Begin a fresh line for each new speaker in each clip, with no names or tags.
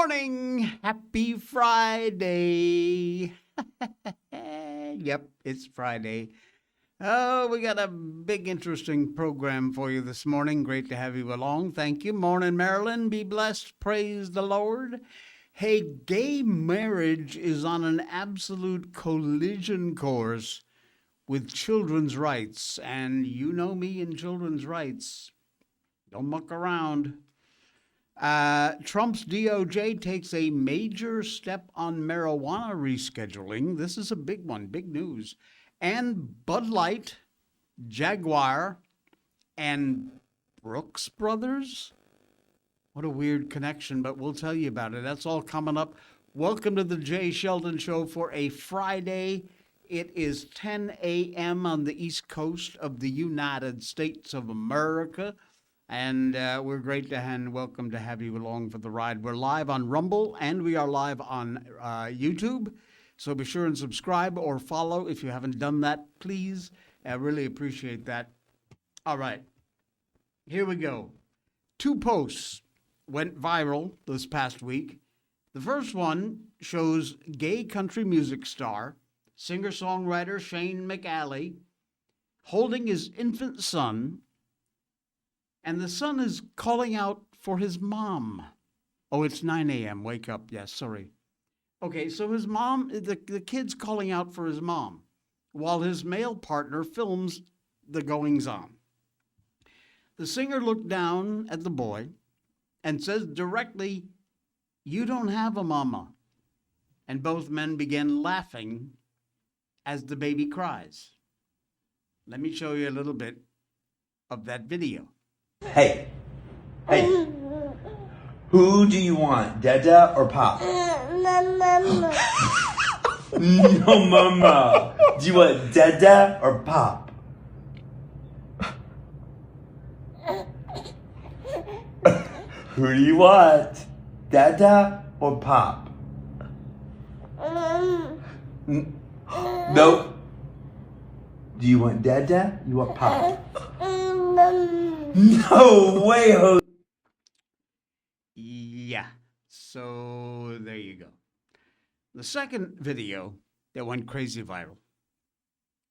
morning. Happy Friday. Yep, it's Friday. Oh, we got a big, interesting program for you this morning. Great to have you along. Thank you. Morning, Marilyn. Be blessed. Praise the Lord. Hey, gay marriage is on an absolute collision course with children's rights. And you know me and children's rights. Don't muck around. Trump's DOJ takes a major step on marijuana rescheduling. This is a big one, big news. And Bud Light, Jaguar, and Brooks Brothers? What a weird connection, but we'll tell you about it. That's all coming up. Welcome to the Jay Sheldon Show for a Friday. It is 10 a.m. on the East Coast of the United States of America. And we're great to and welcome to have you along for the ride. We're live on Rumble and we are live on YouTube. So be sure and subscribe or follow if you haven't done that, please. I really appreciate that. All right, here we go. 2 posts went viral this past week. The first one shows gay country music star, singer-songwriter Shane McAuley holding his infant son. And the son is calling out for his mom. Oh, it's 9 a.m. Wake up. Yes, sorry. Okay, so his mom, the kid's calling out for his mom while his male partner films the goings-on. The singer looked down at the boy and says directly, "You don't have a mama." And both men began laughing as the baby cries. Let me show you a little bit of that video.
Hey, who do you want, Dada or Pop?
Mama.
No, Mama. Do you want Dada or Pop? Who do you want, Dada or Pop? Nope. Do you want Dada? You want Pop? No way, Jose.
Yeah, so there you go. The second video that went crazy viral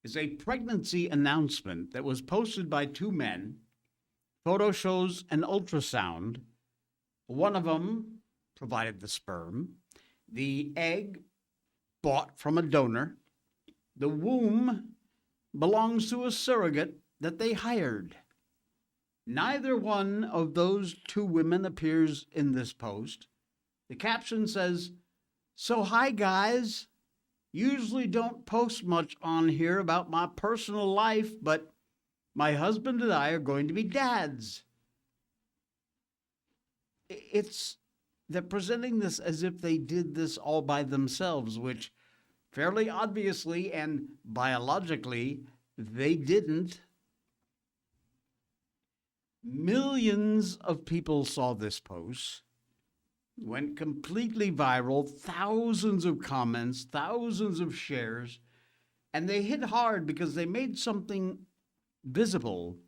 is a pregnancy announcement that was posted by 2 men. Photo shows an ultrasound. One of them provided the sperm, the egg bought from a donor, the womb belongs to a surrogate that they hired. Neither one of those 2 women appears in this post. The caption says, "So hi guys, usually don't post much on here about my personal life, but my husband and I are going to be dads." They're presenting this as if they did this all by themselves, which fairly obviously and biologically they didn't. Millions of people saw this post, went completely viral, thousands of comments, thousands of shares, and they hit hard because they made something visible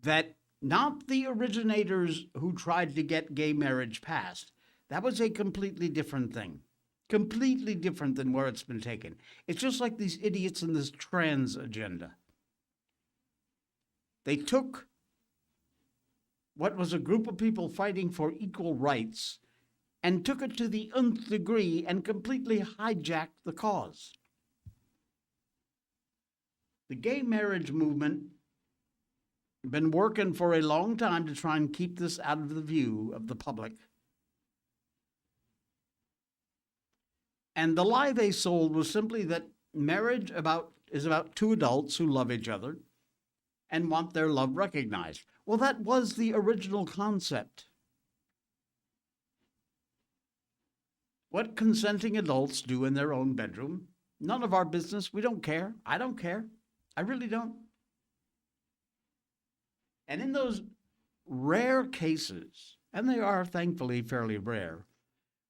that not the originators who tried to get gay marriage passed. That was a completely different thing, completely different than where it's been taken. It's just like these idiots in this trans agenda. They took what was a group of people fighting for equal rights and took it to the nth degree and completely hijacked the cause. The gay marriage movement has been working for a long time to try and keep this out of the view of the public. And the lie they sold was simply that marriage is about 2 adults who love each other and want their love recognized. Well, that was the original concept. What consenting adults do in their own bedroom, none of our business. We don't care. I don't care. I really don't. And in those rare cases, and they are thankfully fairly rare,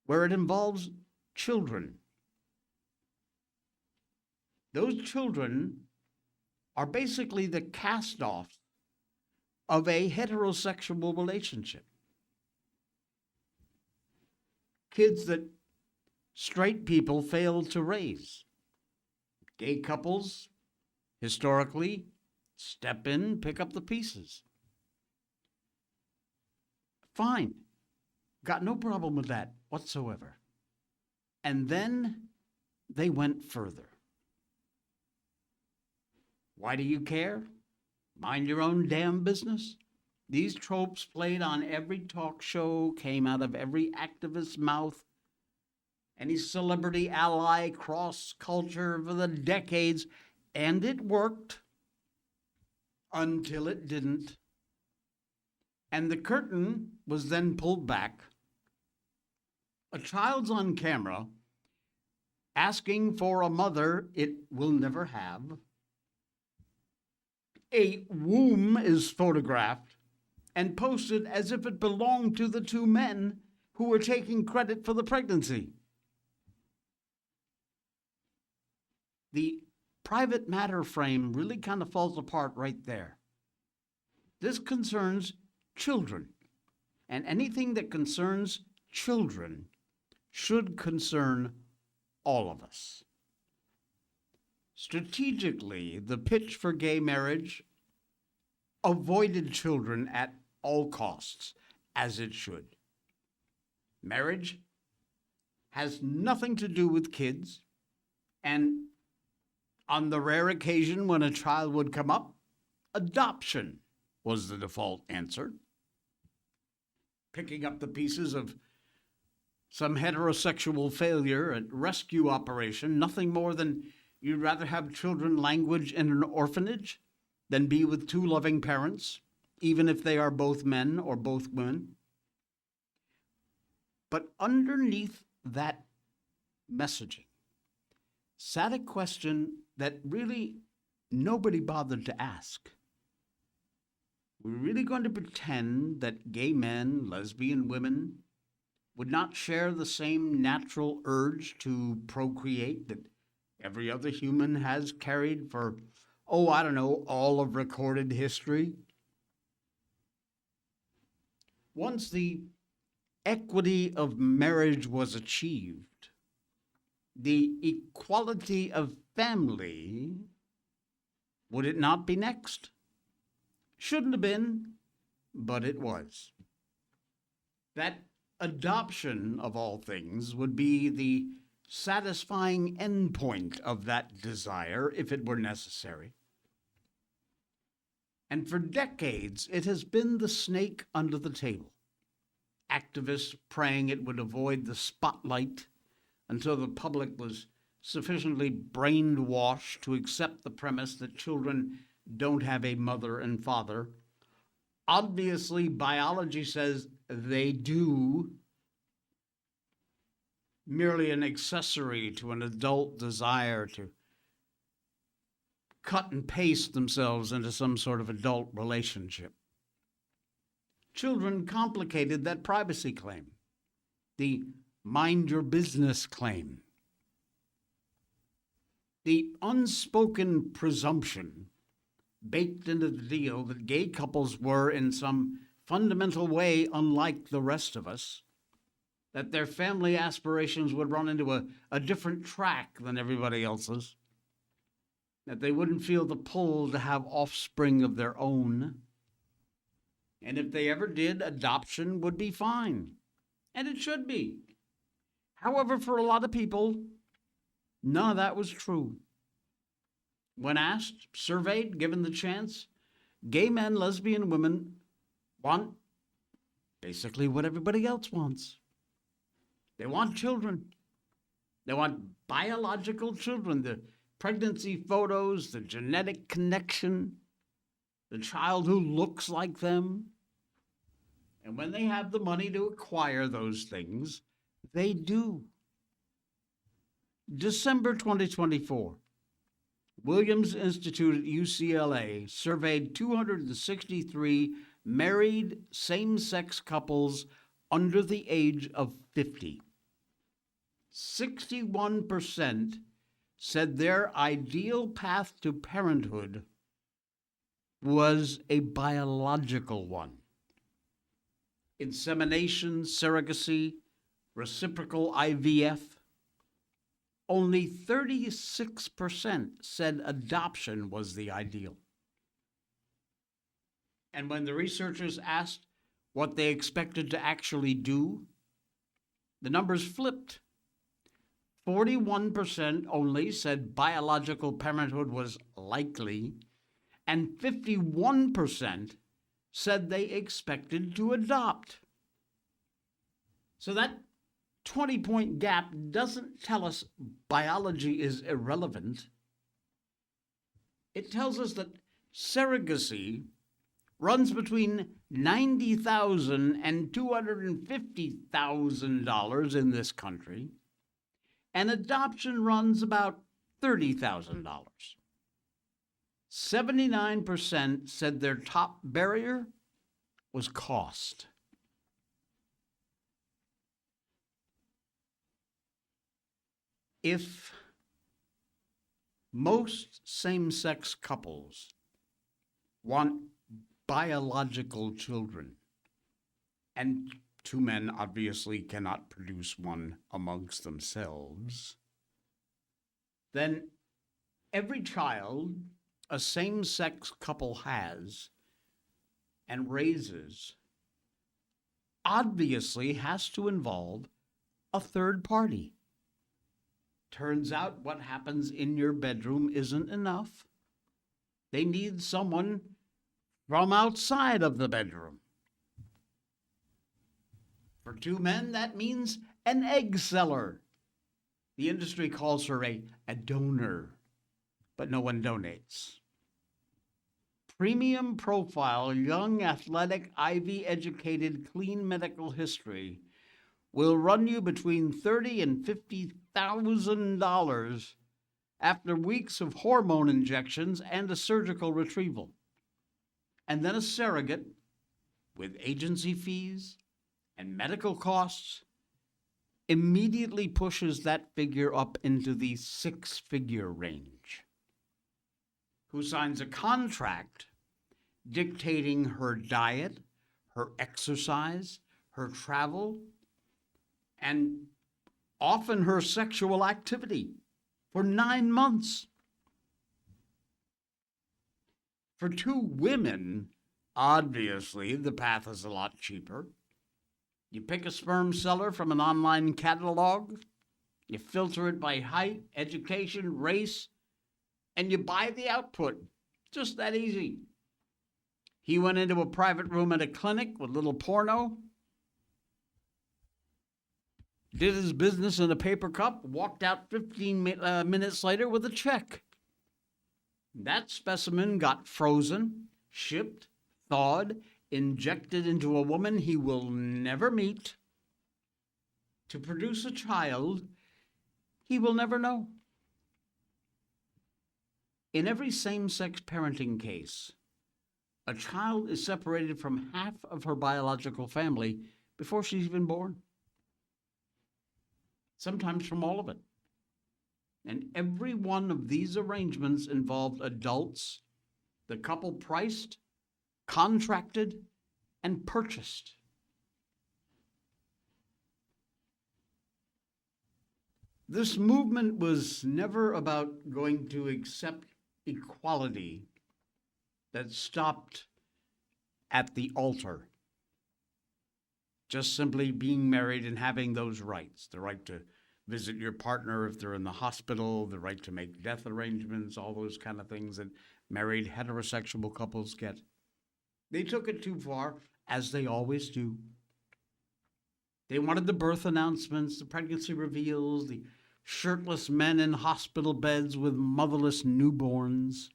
where it involves children, those children are basically the cast-offs of a heterosexual relationship. kids that straight people failed to raise. Gay couples, historically, step in, pick up the pieces. Fine. Got no problem with that whatsoever. And then they went further. Why do you care? Mind your own damn business. These tropes played on every talk show, came out of every activist's mouth, any celebrity ally, cross culture for the decades, and it worked until it didn't. And the curtain was then pulled back. A child's on camera asking for a mother it will never have. A womb is photographed and posted as if it belonged to the two men who were taking credit for the pregnancy. The private matter frame really kind of falls apart right there. This concerns children, and anything that concerns children should concern all of us. Strategically, the pitch for gay marriage avoided children at all costs, as it should. Marriage has nothing to do with kids, and on the rare occasion when a child would come up, adoption was the default answer. Picking up the pieces of some heterosexual failure at rescue operation, nothing more than you'd rather have children languish in an orphanage than be with two loving parents, even if they are both men or both women. But underneath that messaging sat a question that really nobody bothered to ask. We're really going to pretend that gay men, lesbian women, would not share the same natural urge to procreate that every other human has carried for, all of recorded history? Once the equity of marriage was achieved, the equality of family, would it not be next? Shouldn't have been, but it was. That adoption, of all things, would be the satisfying endpoint of that desire, if it were necessary. And for decades, it has been the snake under the table. Activists praying it would avoid the spotlight until the public was sufficiently brainwashed to accept the premise that children don't have a mother and father. Obviously, biology says they do, merely an accessory to an adult desire to cut and paste themselves into some sort of adult relationship. Children complicated that privacy claim, the mind your business claim, the unspoken presumption baked into the deal that gay couples were in some fundamental way unlike the rest of us, that their family aspirations would run into a different track than everybody else's, that they wouldn't feel the pull to have offspring of their own. And if they ever did, adoption would be fine. And it should be. However, for a lot of people, none of that was true. When asked, surveyed, given the chance, gay men, lesbian women want basically what everybody else wants. They want children. They want biological children, the pregnancy photos, the genetic connection, the child who looks like them. And when they have the money to acquire those things, they do. December 2024, Williams Institute at UCLA surveyed 263 married same-sex couples under the age of 50. 61% said their ideal path to parenthood was a biological one. Insemination, surrogacy, reciprocal IVF, only 36% said adoption was the ideal. And when the researchers asked what they expected to actually do, the numbers flipped. 41% only said biological parenthood was likely, and 51% said they expected to adopt. So that 20-point gap doesn't tell us biology is irrelevant. It tells us that surrogacy runs between $90,000 and $250,000 in this country, and adoption runs about $30,000. 79% said their top barrier was cost. If most same-sex couples want biological children, and two men obviously cannot produce one amongst themselves, then every child a same-sex couple has and raises obviously has to involve a third party. Turns out what happens in your bedroom isn't enough. They need someone from outside of the bedroom. For two men, that means an egg seller. The industry calls her a donor, but no one donates. Premium profile, young, athletic, Ivy-educated, clean medical history will run you between $30,000 and $50,000 after weeks of hormone injections and a surgical retrieval. And then a surrogate, with agency fees and medical costs, immediately pushes that figure up into the six-figure range. Who signs a contract dictating her diet, her exercise, her travel, and often her sexual activity for 9 months. For two women, obviously, the path is a lot cheaper. You pick a sperm seller from an online catalog, you filter it by height, education, race, and you buy the output. Just that easy. He went into a private room at a clinic with little porno, did his business in a paper cup, walked out 15 minutes later with a check. That specimen got frozen, shipped, thawed, injected into a woman he will never meet to produce a child he will never know. In every same-sex parenting case, a child is separated from half of her biological family before she's even born. Sometimes from all of it. And every one of these arrangements involved adults the couple priced, contracted, and purchased. This movement was never about going to accept equality that stopped at the altar. Just simply being married and having those rights, the right to visit your partner if they're in the hospital, the right to make death arrangements, all those kind of things that married heterosexual couples get. They took it too far, as they always do. They wanted the birth announcements, the pregnancy reveals, the shirtless men in hospital beds with motherless newborns.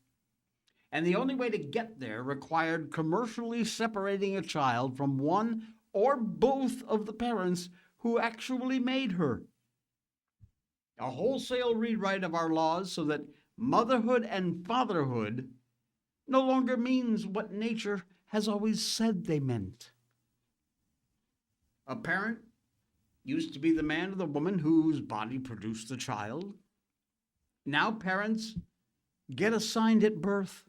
And the only way to get there required commercially separating a child from one or both of the parents who actually made her. A wholesale rewrite of our laws so that motherhood and fatherhood no longer means what nature has always said they meant. A parent used to be the man or the woman whose body produced the child. Now parents get assigned at birth.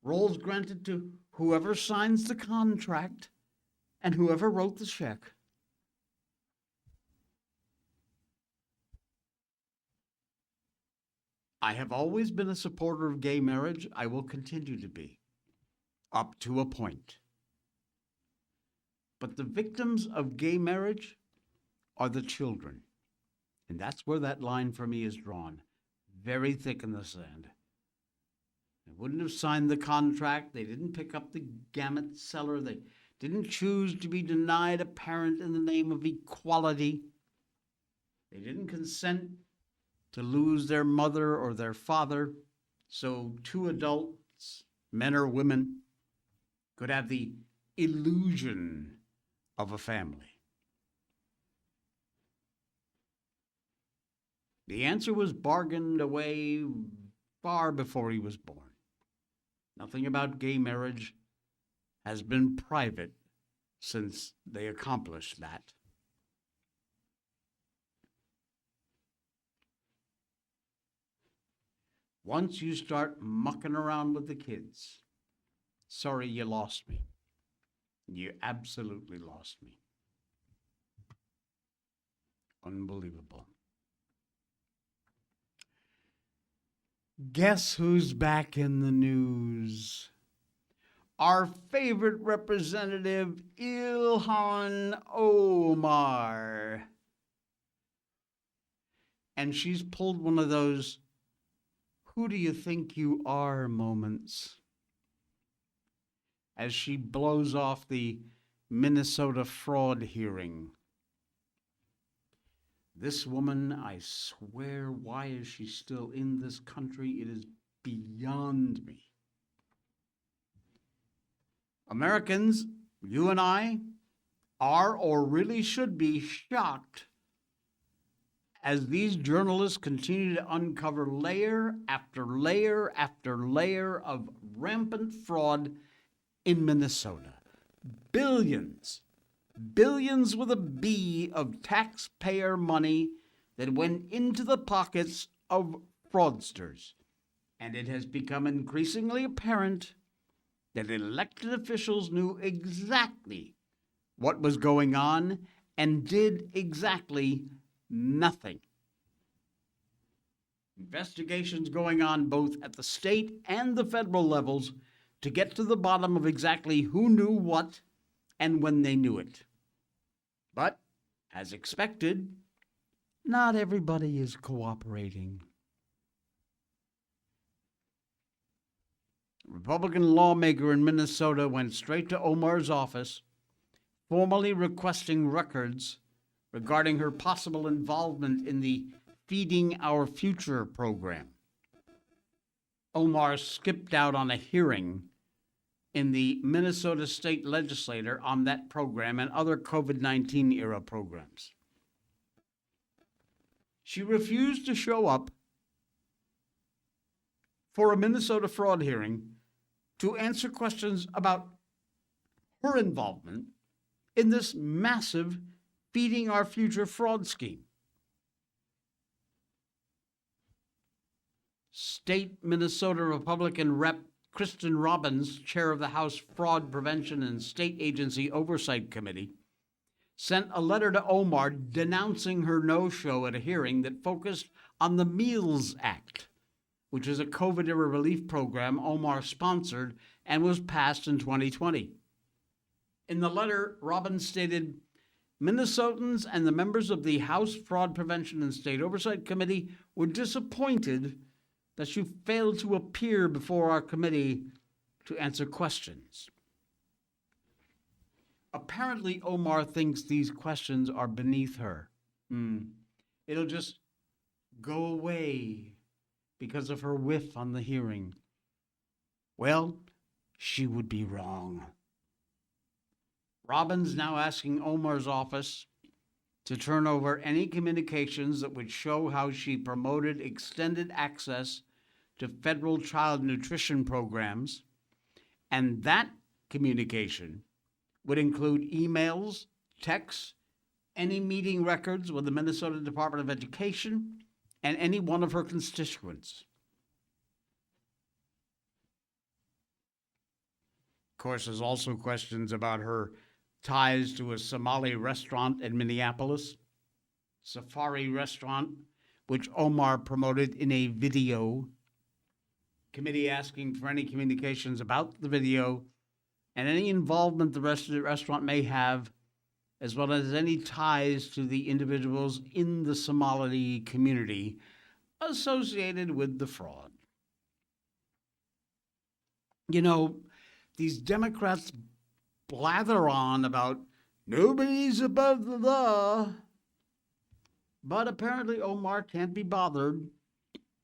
Roles granted to whoever signs the contract and whoever wrote the check. I have always been a supporter of gay marriage. I will continue to be, up to a point. But the victims of gay marriage are the children. And that's where that line for me is drawn, very thick in the sand. They wouldn't have signed the contract. They didn't pick up the gamete seller. They didn't choose to be denied a parent in the name of equality. They didn't consent to lose their mother or their father, so two adults, men or women, could have the illusion of a family. The answer was bargained away far before he was born. Nothing about gay marriage has been private since they accomplished that. Once you start mucking around with the kids, sorry you lost me. You absolutely lost me. Unbelievable. Guess who's back in the news? Our favorite representative, Ilhan Omar. And she's pulled one of those "who do you think you are" moments as she blows off the Minnesota fraud hearing. This woman, I swear, why is she still in this country? It is beyond me. Americans, you and I, are or really should be shocked as these journalists continue to uncover layer after layer after layer of rampant fraud in Minnesota. Billions with a B of taxpayer money that went into the pockets of fraudsters. And it has become increasingly apparent that elected officials knew exactly what was going on and did exactly nothing. Investigations going on both at the state and the federal levels to get to the bottom of exactly who knew what and when they knew it. But, as expected, not everybody is cooperating. A Republican lawmaker in Minnesota went straight to Omar's office, formally requesting records regarding her possible involvement in the Feeding Our Future program. Omar skipped out on a hearing in the Minnesota State Legislature on that program and other COVID-19 era programs. She refused to show up for a Minnesota fraud hearing to answer questions about her involvement in this massive Feeding Our Future fraud scheme. State Minnesota Republican Rep. Kristen Robbins, chair of the House Fraud Prevention and State Agency Oversight Committee, sent a letter to Omar denouncing her no-show at a hearing that focused on the Meals Act, which is a COVID-era relief program Omar sponsored and was passed in 2020. In the letter, Robbins stated, Minnesotans and the members of the House Fraud Prevention and State Oversight Committee were disappointed that you failed to appear before our committee to answer questions. Apparently, Omar thinks these questions are beneath her. It'll just go away because of her whiff on the hearing. Well, she would be wrong. Robbins now asking Omar's office to turn over any communications that would show how she promoted extended access to federal child nutrition programs, and that communication would include emails, texts, any meeting records with the Minnesota Department of Education, and any one of her constituents. Of course, there's also questions about her ties to a Somali restaurant in Minneapolis, Safari Restaurant, which Omar promoted in a video. Committee asking for any communications about the video and any involvement the rest of the restaurant may have, as well as any ties to the individuals in the Somali community associated with the fraud. You know, these Democrats blather on about nobody's above the law, but apparently Omar can't be bothered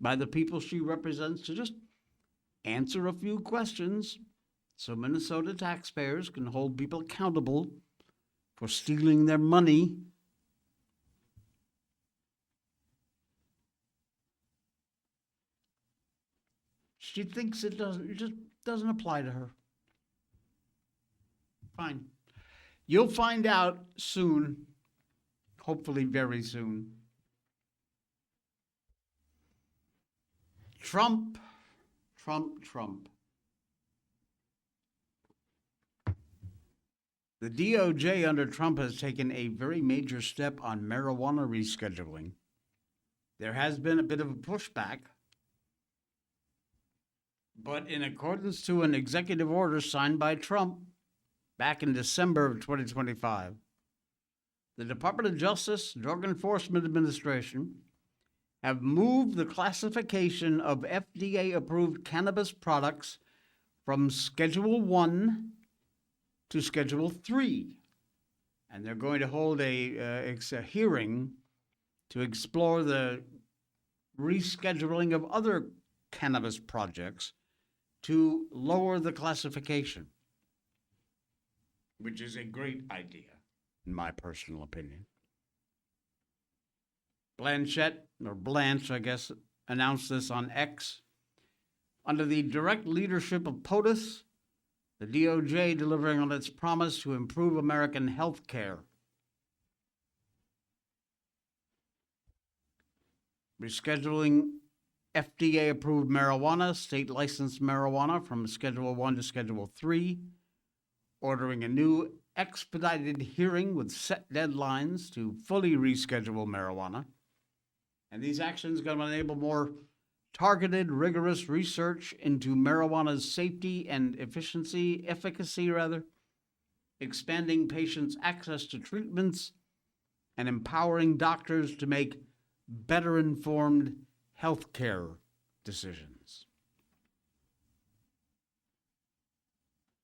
by the people she represents to just answer a few questions so Minnesota taxpayers can hold people accountable for stealing their money. She thinks it just doesn't apply to her. Fine. You'll find out soon, hopefully very soon. Trump. The DOJ under Trump has taken a very major step on marijuana rescheduling. There has been a bit of a pushback, but in accordance to an executive order signed by Trump back in December of 2025, the Department of Justice, Drug Enforcement Administration, have moved the classification of FDA-approved cannabis products from Schedule 1 to Schedule 3. And they're going to hold a hearing to explore the rescheduling of other cannabis projects to lower the classification, which is a great idea, in my personal opinion. Blanche, I guess, announced this on X. Under the direct leadership of POTUS, the DOJ delivering on its promise to improve American health care. Rescheduling FDA-approved marijuana, state-licensed marijuana from Schedule 1 to Schedule 3, ordering a new expedited hearing with set deadlines to fully reschedule marijuana. And these actions are going to enable more targeted, rigorous research into marijuana's safety and efficacy, expanding patients' access to treatments, and empowering doctors to make better informed healthcare decisions.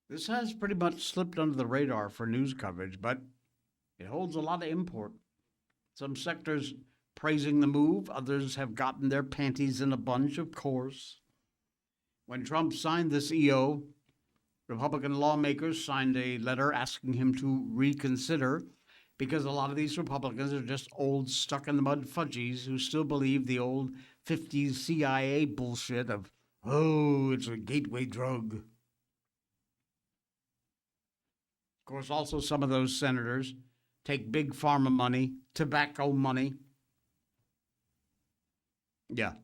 This has pretty much slipped under the radar for news coverage, but it holds a lot of import. Some sectors praising the move, others have gotten their panties in a bunch, of course. When Trump signed this EO, Republican lawmakers signed a letter asking him to reconsider, because a lot of these Republicans are just old, stuck-in-the-mud fudgies who still believe the old 50s CIA bullshit of, oh, it's a gateway drug. Of course, also some of those senators take big pharma money, tobacco money. Yeah,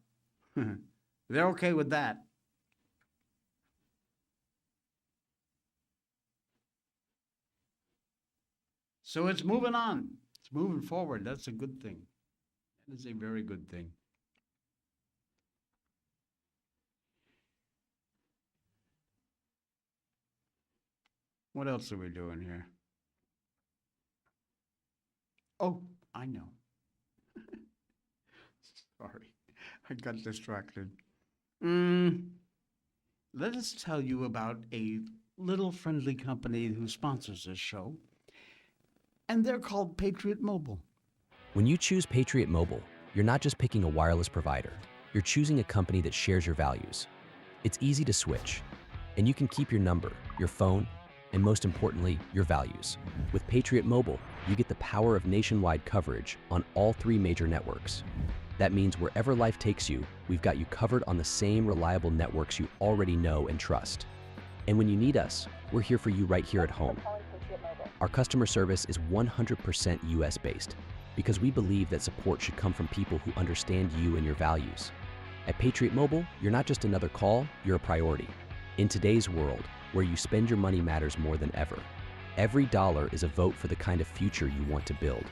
they're okay with that. So it's moving on. It's moving forward. That's a good thing. That is a very good thing. What else are we doing here? Oh, I know. Sorry, I got distracted. Let us tell you about a little friendly company who sponsors this show, and they're called Patriot Mobile.
When you choose Patriot Mobile, you're not just picking a wireless provider. You're choosing a company that shares your values. It's easy to switch, and you can keep your number, your phone, and most importantly, your values. With Patriot Mobile, you get the power of nationwide coverage on all 3 major networks. That means wherever life takes you, we've got you covered on the same reliable networks you already know and trust. And when you need us, we're here for you right here at home. Our customer service is 100% US-based because we believe that support should come from people who understand you and your values. At Patriot Mobile, you're not just another call, you're a priority. In today's world, where you spend your money matters more than ever. Every dollar is a vote for the kind of future you want to build.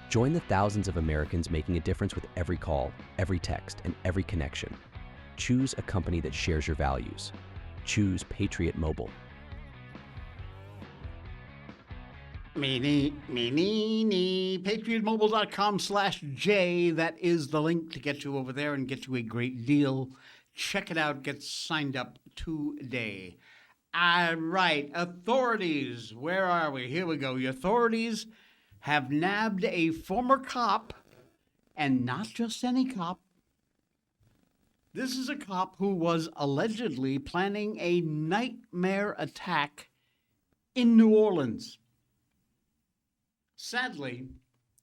Join the thousands of Americans making a difference with every call, every text, and every connection. Choose a company that shares your values. Choose Patriot Mobile.
PatriotMobile.com/J. That is the link to get you over there and get you a great deal. Check it out. Get signed up today. All right. Authorities. Where are we? Here we go. The authorities have nabbed a former cop, and not just any cop. This is a cop who was allegedly planning a nightmare attack in New Orleans. Sadly,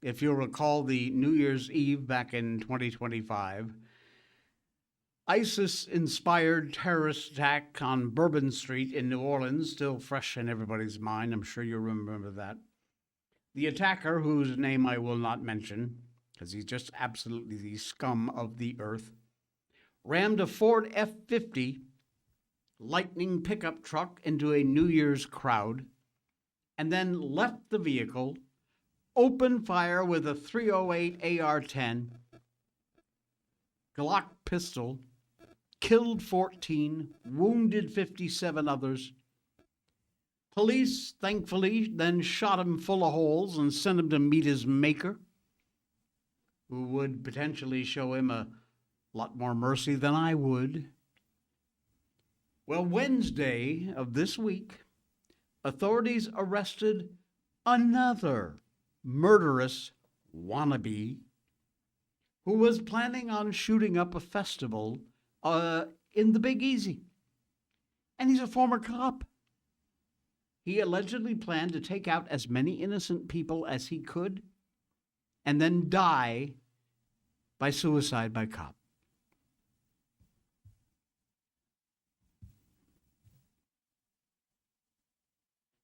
if you'll recall the New Year's Eve back in 2025, ISIS-inspired terrorist attack on Bourbon Street in New Orleans, still fresh in everybody's mind. I'm sure you remember that. The attacker, whose name I will not mention, because he's just absolutely the scum of the earth, rammed a Ford F-50 Lightning pickup truck into a New Year's crowd, and then left the vehicle, opened fire with a .308 AR-10 Glock pistol, killed 14, wounded 57 others. Police, thankfully, then shot him full of holes and sent him to meet his maker, who would potentially show him a lot more mercy than I would. Well, Wednesday of this week, authorities arrested another murderous wannabe who was planning on shooting up a festival in the Big Easy. And he's a former cop. He allegedly planned to take out as many innocent people as he could and then die by suicide by cop.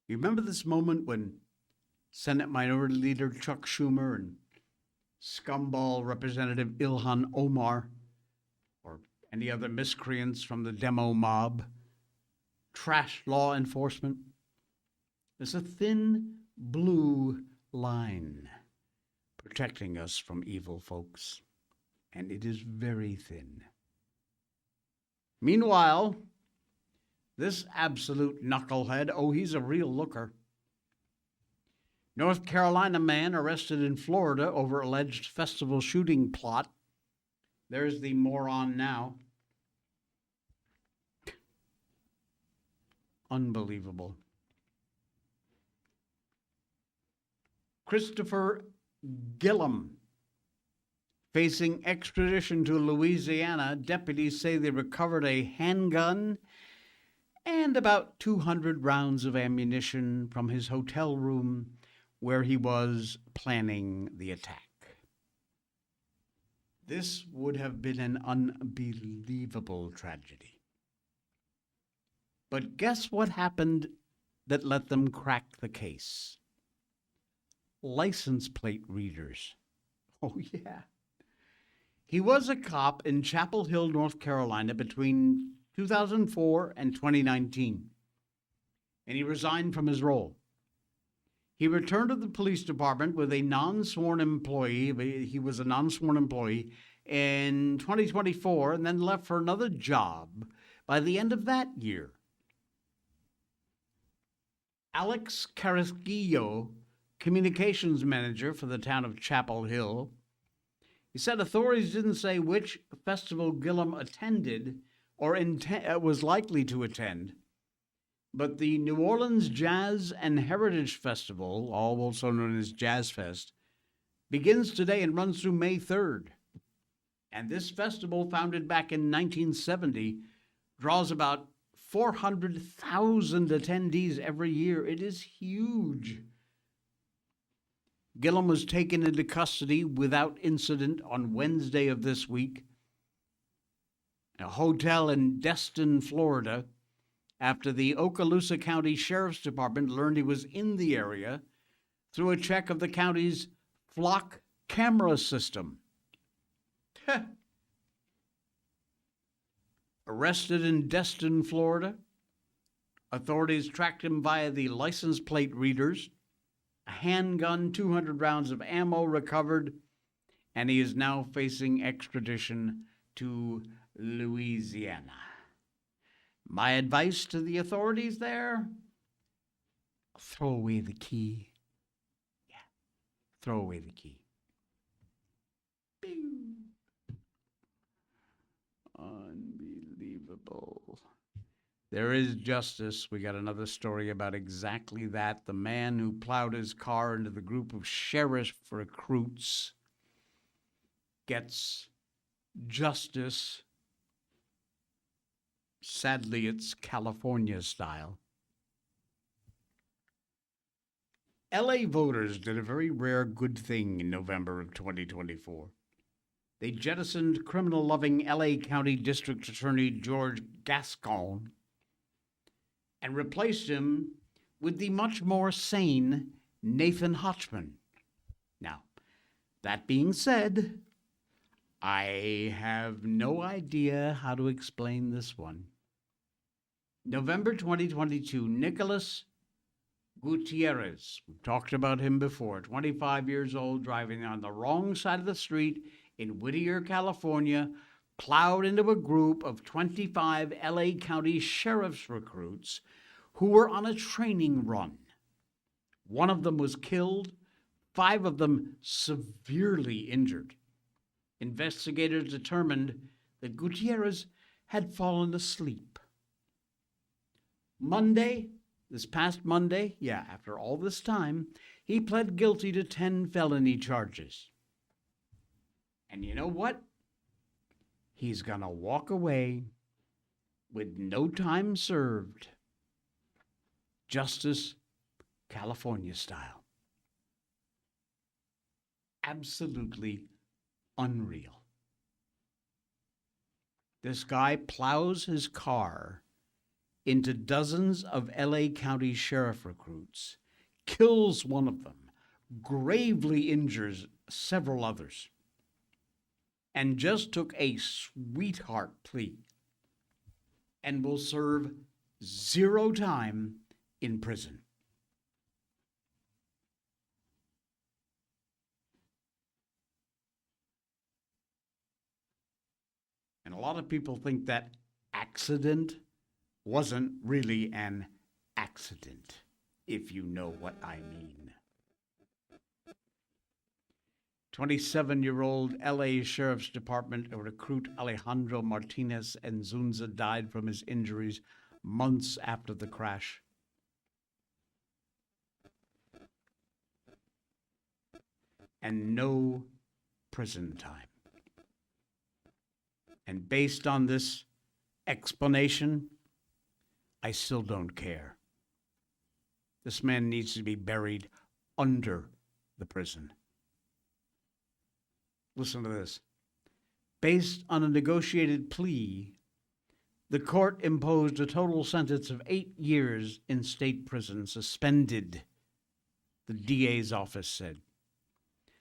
You remember this moment when Senate Minority Leader Chuck Schumer and scumball Representative Ilhan Omar, or any other miscreants from the demo mob, trashed law enforcement? There's a thin blue line protecting us from evil folks, and it is very thin. Meanwhile, this absolute knucklehead, he's a real looker. North Carolina man arrested in Florida over alleged festival shooting plot. There's the moron now. Unbelievable. Christopher Gillum facing extradition to Louisiana. Deputies say they recovered a handgun and about 200 rounds of ammunition from his hotel room where he was planning the attack. This would have been an unbelievable tragedy. But guess what happened that let them crack the case? License plate readers. Oh, yeah. He was a cop in Chapel Hill, North Carolina between 2004 and 2019, and he resigned from his role. He returned to the police department with a non-sworn employee. He was a non-sworn employee in 2024 and then left for another job by the end of that year. Alex Carrasquillo, communications manager for the town of Chapel Hill, he said authorities didn't say which festival Gillum attended or was likely to attend, but the New Orleans Jazz and Heritage Festival, also known as Jazz Fest, begins today and runs through May 3rd. And this festival, founded back in 1970, draws about 400,000 attendees every year. It is huge. Gillum was taken into custody without incident on Wednesday of this week, a hotel in Destin, Florida, after the Okaloosa County Sheriff's Department learned he was in the area through a check of the county's flock camera system. Arrested in Destin, Florida, authorities tracked him via the license plate readers, handgun, 200 rounds of ammo recovered, and he is now facing extradition to Louisiana. My advice to the authorities there, throw away the key. Yeah, throw away the key. Bing. Unbelievable. There is justice. We got another story about exactly that. The man who plowed his car into the group of sheriff recruits gets justice. Sadly, it's California style. LA voters did a very rare good thing in November of 2024. They jettisoned criminal-loving LA County District Attorney George Gascon and replaced him with the much more sane Nathan Hotchman. Now, that being said, I have no idea how to explain this one. November 2022, Nicholas Gutierrez, we've talked about him before, 25 years old, driving on the wrong side of the street in Whittier, California, plowed into a group of 25 LA County Sheriff's recruits who were on a training run. One of them was killed, 5 of them severely injured. Investigators determined that Gutierrez had fallen asleep. This past Monday, after all this time, he pled guilty to 10 felony charges. And you know what? He's gonna walk away with no time served. Justice, California style. Absolutely unreal. This guy plows his car into dozens of LA County Sheriff recruits, kills one of them, gravely injures several others, and just took a sweetheart plea and will serve 0 time in prison. And a lot of people think that accident wasn't really an accident, if you know what I mean. 27-year-old LA Sheriff's Department recruit Alejandro Martinez Enzunza died from his injuries months after the crash. And no prison time. And based on this explanation, I still don't care. This man needs to be buried under the prison. Listen to this. Based on a negotiated plea, the court imposed a total sentence of 8 years in state prison, suspended, the DA's office said.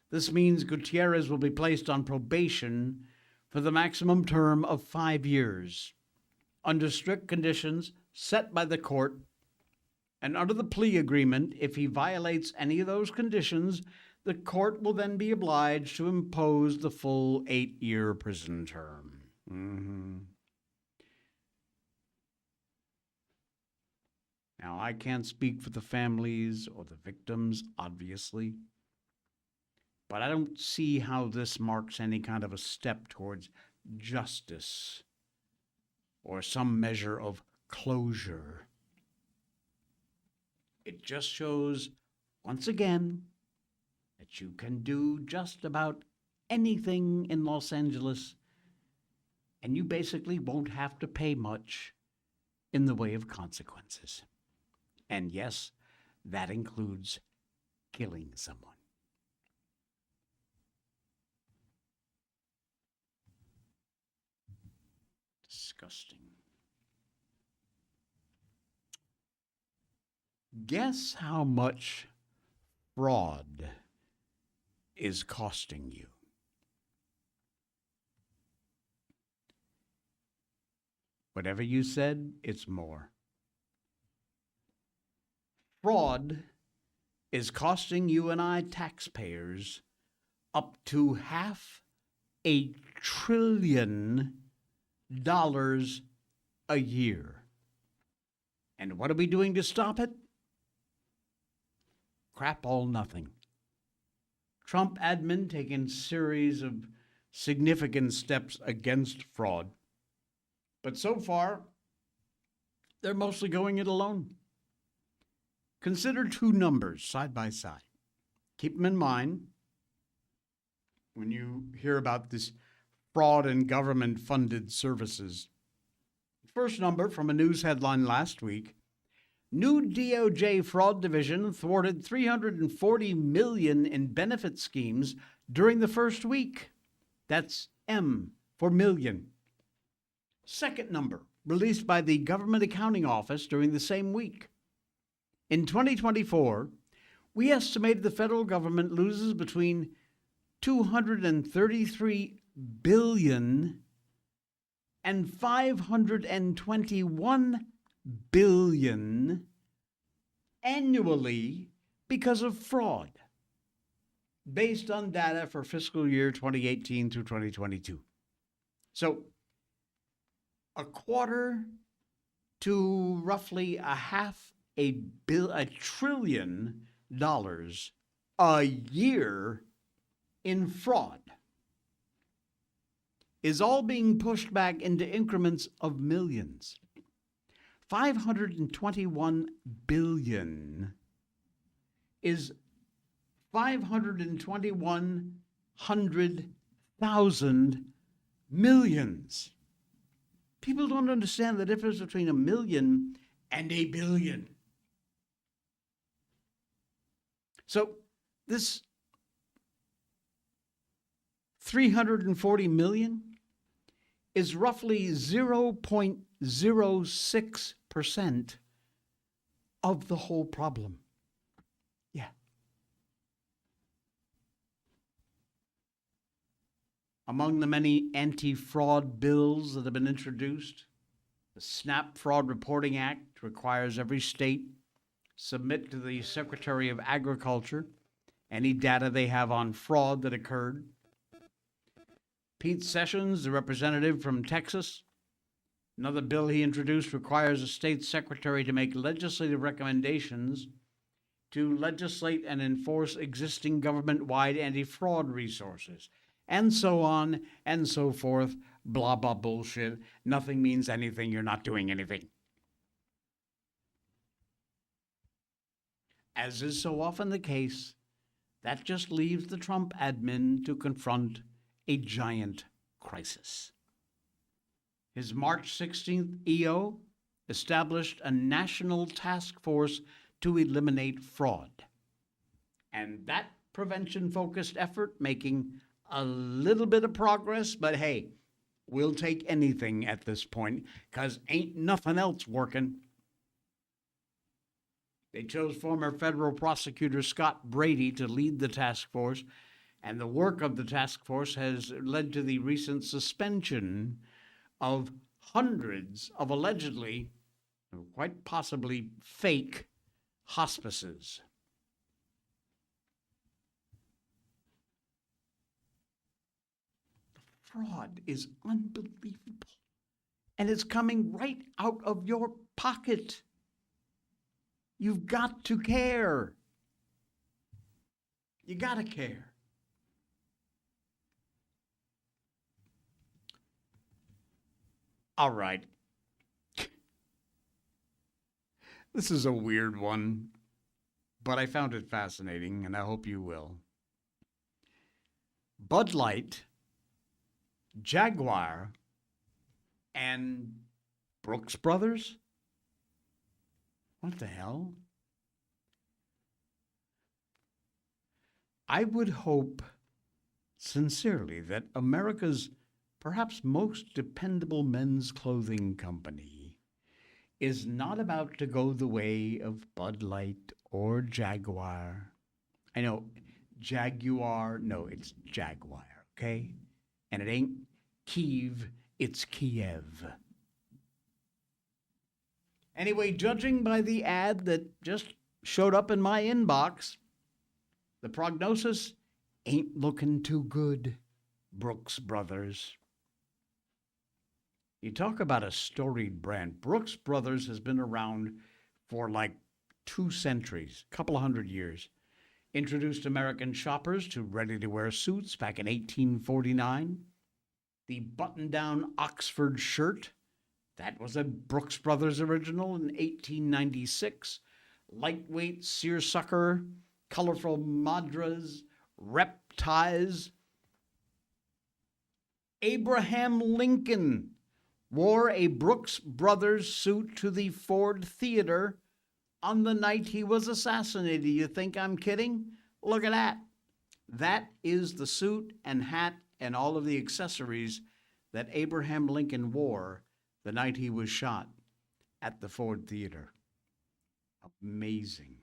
This means Gutierrez will be placed on probation for the maximum term of 5 years, under strict conditions set by the court, and under the plea agreement, if he violates any of those conditions, the court will then be obliged to impose the full 8-year prison term. Now, I can't speak for the families or the victims, obviously, but I don't see how this marks any kind of a step towards justice or some measure of closure. It just shows, once again, that you can do just about anything in Los Angeles, and you basically won't have to pay much in the way of consequences. And yes, that includes killing someone. Disgusting. Guess how much fraud is costing you? Whatever you said, it's more. Fraud is costing you and I taxpayers up to $500 billion a year. And what are we doing to stop it? Crap all nothing. Trump admin taking series of significant steps against fraud. But so far, they're mostly going it alone. Consider two numbers side by side. Keep them in mind when you hear about this fraud in government-funded services. First number from a news headline last week: new DOJ fraud division thwarted $340 million in benefit schemes during the first week. That's M for million. Second number, released by the Government Accounting Office during the same week. In 2024, we estimate the federal government loses between $233 billion and $521 billion annually because of fraud, based on data for fiscal year 2018 through 2022. So, a quarter to roughly $500 billion a year in fraud is all being pushed back into increments of millions. $521 billion is 521,000 millions. People don't understand the difference between a million and a billion. So this 340 million is roughly 0.06% of the whole problem. Yeah. Among the many anti-fraud bills that have been introduced, the SNAP Fraud Reporting Act requires every state submit to the Secretary of Agriculture any data they have on fraud that occurred. Pete Sessions, the representative from Texas, another bill he introduced requires a state secretary to make legislative recommendations to legislate and enforce existing government-wide anti-fraud resources, and so on and so forth. Blah, blah, bullshit. Nothing means anything. You're not doing anything. As is so often the case, that just leaves the Trump admin to confront a giant crisis. His March 16th EO established a national task force to eliminate fraud. And that prevention-focused effort making a little bit of progress, but hey, we'll take anything at this point, because ain't nothing else working. They chose former federal prosecutor Scott Brady to lead the task force, and the work of the task force has led to the recent suspension of hundreds of allegedly, quite possibly fake, hospices. The fraud is unbelievable, and it's coming right out of your pocket. You've got to care. You got to care. All right. This is a weird one, but I found it fascinating, and I hope you will. Bud Light, Jaguar, and Brooks Brothers? What the hell? I would hope sincerely that America's perhaps most dependable men's clothing company is not about to go the way of Bud Light or Jaguar. I know, Jaguar, no, it's Jaguar, okay? And it ain't Kiev, it's Kiev. Anyway, judging by the ad that just showed up in my inbox, The prognosis ain't looking too good, Brooks Brothers. You talk about a storied brand. Brooks Brothers has been around for like 2 centuries, a couple of 100 years. Introduced American shoppers to ready-to-wear suits back in 1849. The button-down Oxford shirt, that was a Brooks Brothers original in 1896. Lightweight seersucker, colorful madras, rep ties. Abraham Lincoln wore a Brooks Brothers suit to the Ford Theater on the night he was assassinated. You think I'm kidding? Look at that. That is the suit and hat and all of the accessories that Abraham Lincoln wore the night he was shot at the Ford Theater. Amazing.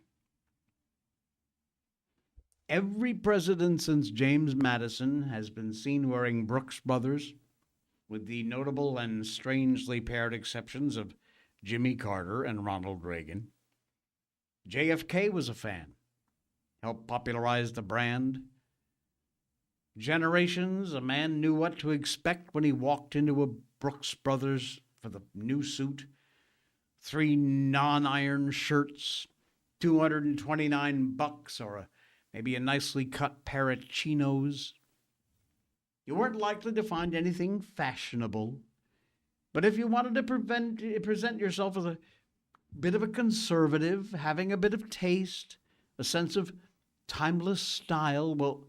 Every president since James Madison has been seen wearing Brooks Brothers, with the notable and strangely paired exceptions of Jimmy Carter and Ronald Reagan. JFK was a fan, helped popularize the brand. Generations, a man knew what to expect when he walked into a Brooks Brothers for the new suit. 3 non-iron shirts, $229, or maybe a nicely cut pair of chinos. You weren't likely to find anything fashionable, but if you wanted to present yourself as a bit of a conservative, having a bit of taste, a sense of timeless style, well,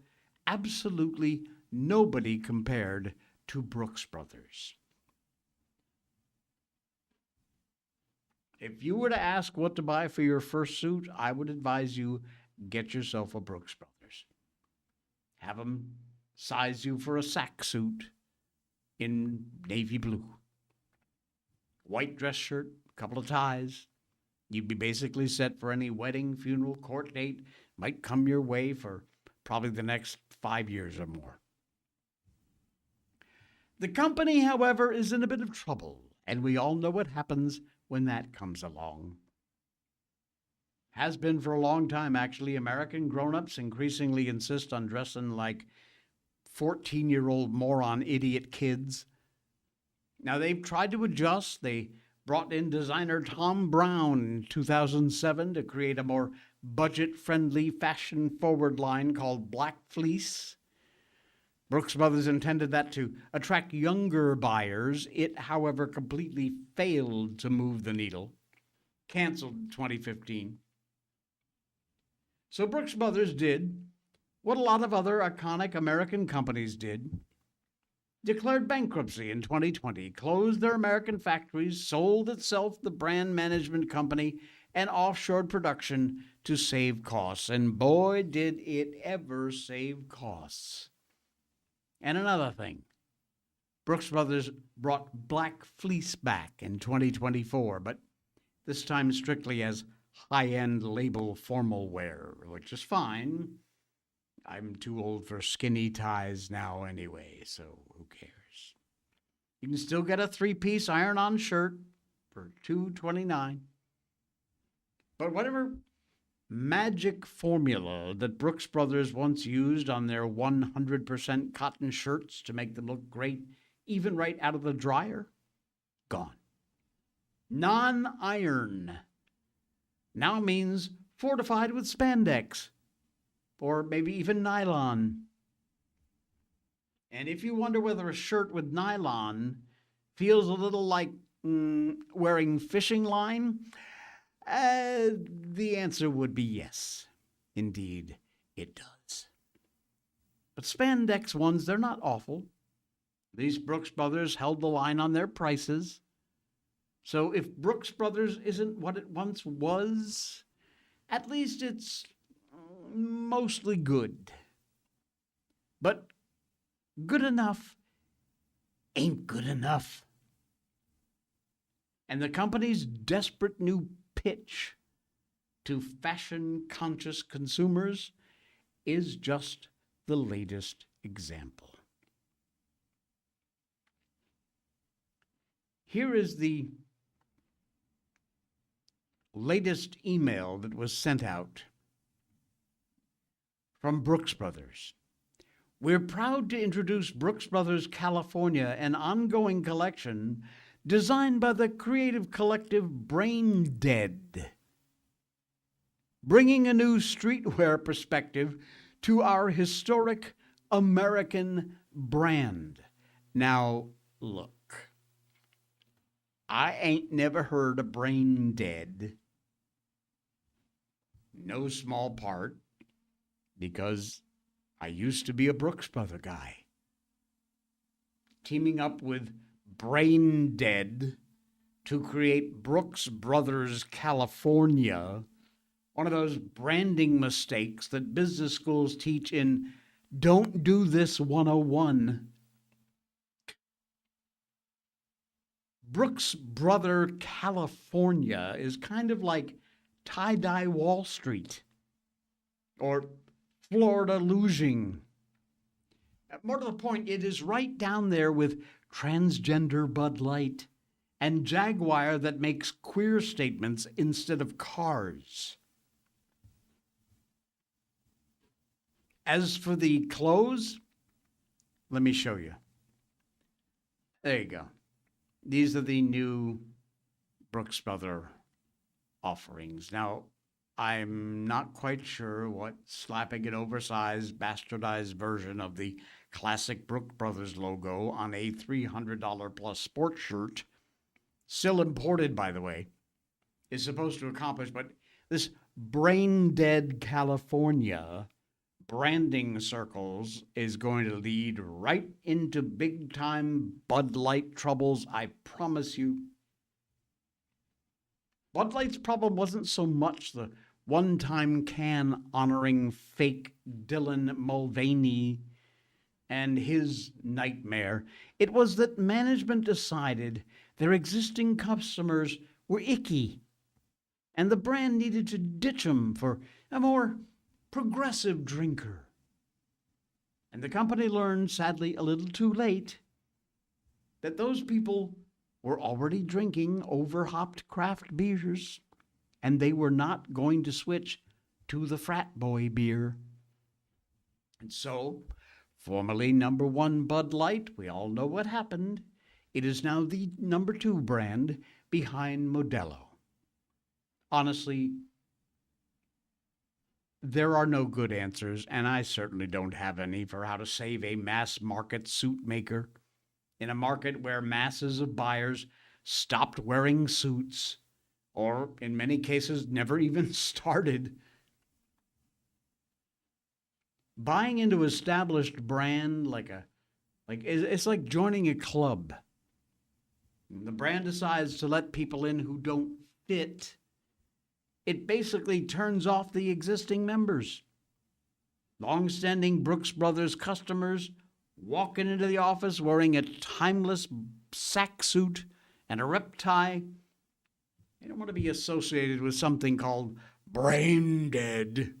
absolutely nobody compared to Brooks Brothers. If you were to ask what to buy for your first suit, I would advise you get yourself a Brooks Brothers. Have them size you for a sack suit in navy blue. White dress shirt, couple of ties. You'd be basically set for any wedding, funeral, court date might come your way for probably the next 5 years or more. The company, however, is in a bit of trouble, and we all know what happens when that comes along. Has been for a long time, actually. American grown-ups increasingly insist on dressing like 14-year-old moron idiot kids. Now, they've tried to adjust. They brought in designer Tom Brown in 2007 to create a more budget-friendly, fashion-forward line called Black Fleece. Brooks Brothers intended that to attract younger buyers. It, however, completely failed to move the needle. Canceled in 2015. So Brooks Brothers did what a lot of other iconic American companies did. Declared bankruptcy in 2020, closed their American factories, sold itself the brand management company, and offshored production to save costs. And boy, did it ever save costs. And another thing, Brooks Brothers brought Black Fleece back in 2024, but this time strictly as high-end label formal wear, which is fine. I'm too old for skinny ties now anyway, so who cares? You can still get a 3-piece iron-on shirt for $229. But whatever magic formula that Brooks Brothers once used on their 100% cotton shirts to make them look great, even right out of the dryer, gone. Non-iron now means fortified with spandex, or maybe even nylon. And if you wonder whether a shirt with nylon feels a little like wearing fishing line, the answer would be yes. Indeed, it does. But spandex ones, they're not awful. These Brooks Brothers held the line on their prices. So if Brooks Brothers isn't what it once was, at least it's mostly good. But good enough ain't good enough. And the company's desperate new pitch to fashion-conscious consumers is just the latest example. Here is the latest email that was sent out from Brooks Brothers. We're proud to introduce Brooks Brothers California, an ongoing collection designed by the creative collective Brain Dead, bringing a new streetwear perspective to our historic American brand. Now, look, I ain't never heard of Brain Dead. No small part because I used to be a Brooks Brother guy. Teaming up with Brain Dead to create Brooks Brothers California, one of those branding mistakes that business schools teach in Don't Do This 101. Brooks Brother California is kind of like tie-dye Wall Street or Florida losing. More to the point, it is right down there with transgender Bud Light and Jaguar that makes queer statements instead of cars. As for the clothes, let me show you. There you go. These are the new Brooks Brother offerings. Now, I'm not quite sure what slapping an oversized, bastardized version of the classic Brooks Brothers logo on a $300 plus sports shirt, still imported, by the way, is supposed to accomplish. But this Brain Dead California branding circles is going to lead right into big time Bud Light troubles, I promise you. Bud Light's problem wasn't so much the one-time can honoring fake Dylan Mulvaney and his nightmare. It was that management decided their existing customers were icky, and the brand needed to ditch them for a more progressive drinker. And the company learned, sadly a little too late, that those people were already drinking overhopped craft beers, and they were not going to switch to the frat boy beer. And so, formerly number one Bud Light, we all know what happened. It is now the number two brand behind Modelo. Honestly, there are no good answers, and I certainly don't have any for how to save a mass market suit maker in a market where masses of buyers stopped wearing suits, or in many cases never even started. Buying into established brand it's like joining a club. The brand decides to let people in who don't fit. It basically turns off the existing members. Long-standing Brooks Brothers customers walking into the office wearing a timeless sack suit and a rep tie. They don't want to be associated with something called Brain Dead.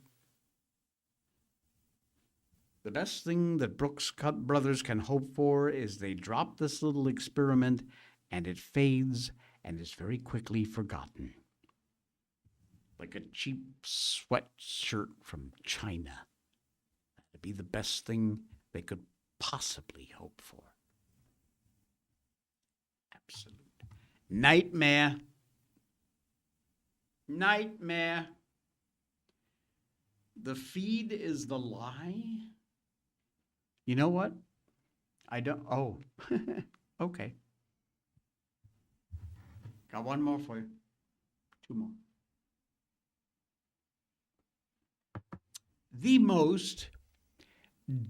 The best thing that Brooks Brothers can hope for is they drop this little experiment and it fades and is very quickly forgotten. Like a cheap sweatshirt from China. That'd be the best thing they could possibly hope for. Absolute nightmare. Nightmare. The feed is the lie? You know what? I don't. Oh, okay. Got one more for you. Two more. The most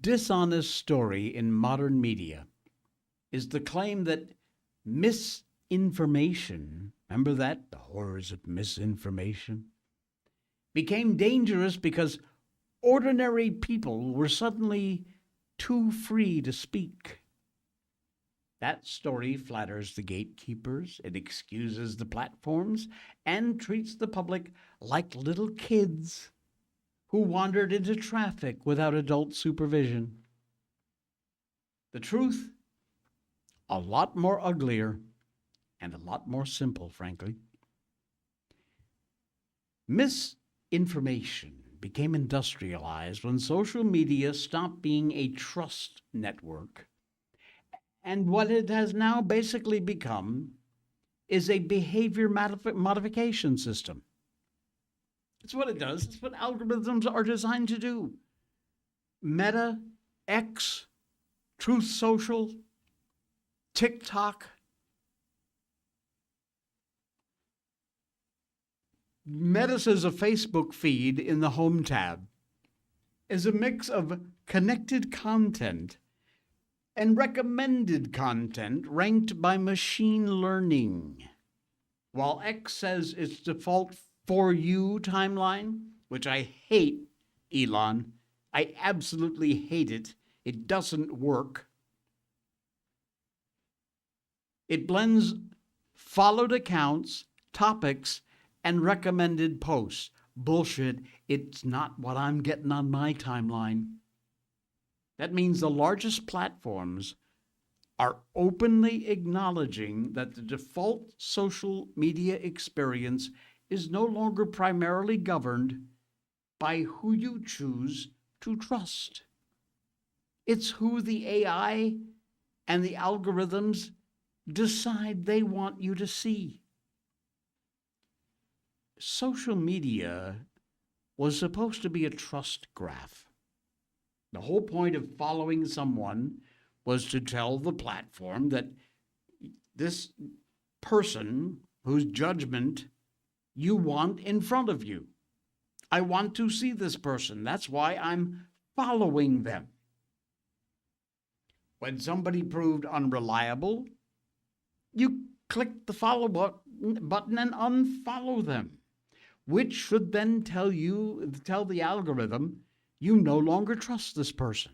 dishonest story in modern media is the claim that misinformation, remember that? The horrors of misinformation, became dangerous because ordinary people were suddenly too free to speak. That story flatters the gatekeepers, it excuses the platforms, and treats the public like little kids who wandered into traffic without adult supervision. The truth, a lot more uglier and a lot more simple, frankly. Misinformation became industrialized when social media stopped being a trust network. And what it has now basically become is a behavior modification system. It's what it does. It's what algorithms are designed to do. Meta, X, Truth Social, TikTok. Meta says a Facebook feed in the Home tab is a mix of connected content and recommended content ranked by machine learning. While X says its default For You timeline, which I hate, Elon, I absolutely hate it. It doesn't work. It blends followed accounts, topics, and recommended posts. Bullshit. It's not what I'm getting on my timeline. That means the largest platforms are openly acknowledging that the default social media experience is no longer primarily governed by who you choose to trust. It's who the AI and the algorithms decide they want you to see. Social media was supposed to be a trust graph. The whole point of following someone was to tell the platform that this person whose judgment you want in front of you. I want to see this person. That's why I'm following them. When somebody proved unreliable, you click the follow button and unfollow them, which should then tell the algorithm you no longer trust this person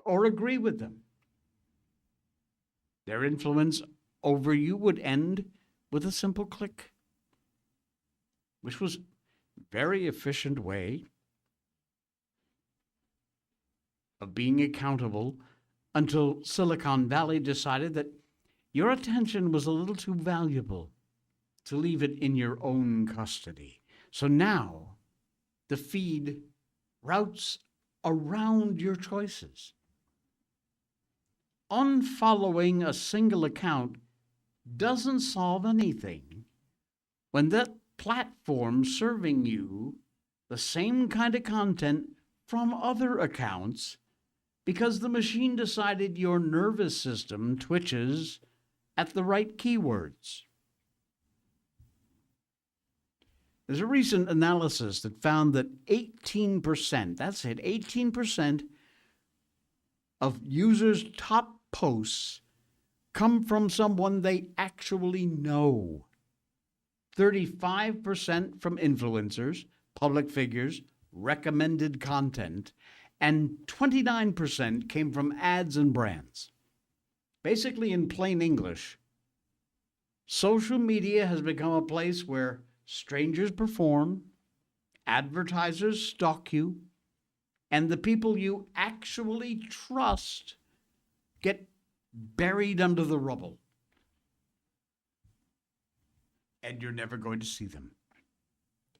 or agree with them. Their influence over you would end with a simple click, which was a very efficient way of being accountable until Silicon Valley decided that your attention was a little too valuable to leave it in your own custody. So now the feed routes around your choices. Unfollowing a single account doesn't solve anything when that platform serving you the same kind of content from other accounts because the machine decided your nervous system twitches at the right keywords. There's a recent analysis that found that 18%, that's it, 18% of users' top posts come from someone they actually know. 35% from influencers, public figures, recommended content, and 29% came from ads and brands. Basically, in plain English, social media has become a place where strangers perform, advertisers stalk you, and the people you actually trust get buried under the rubble. And you're never going to see them.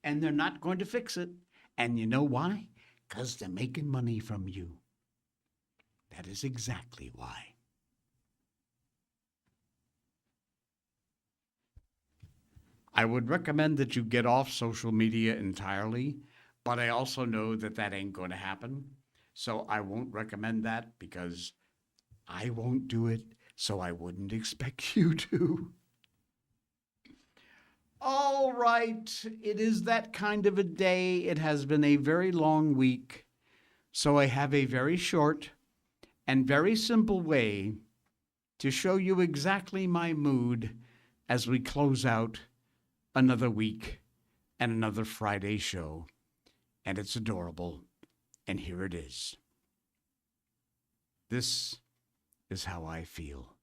And they're not going to fix it. And you know why? Because they're making money from you. That is exactly why. I would recommend that you get off social media entirely, but I also know that that ain't going to happen. So I won't recommend that because I won't do it, so I wouldn't expect you to. All right, it is that kind of a day. It has been a very long week, so I have a very short and very simple way to show you exactly my mood as we close out another week and another Friday show. And it's adorable, and here it is. This is how I feel.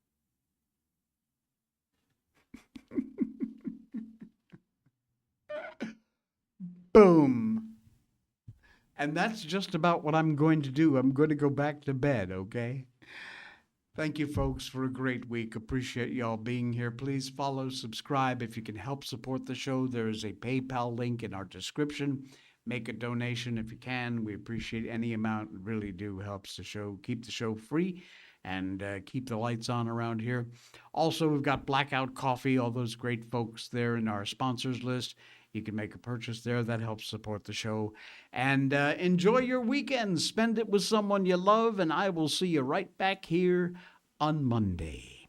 Boom. And that's just about what I'm going to do. I'm going to go back to bed, okay? Thank you, folks, for a great week. Appreciate y'all being here. Please follow, subscribe. If you can help support the show, there is a PayPal link in our description. make a donation if you can. We appreciate any amount. It really do helps the show, keep the show free and keep the lights on around here. Also, we've got Blackout Coffee, all those great folks there in our sponsors list. You can make a purchase there. That helps support the show. And enjoy your weekend. Spend it with someone you love, and I will see you right back here on Monday.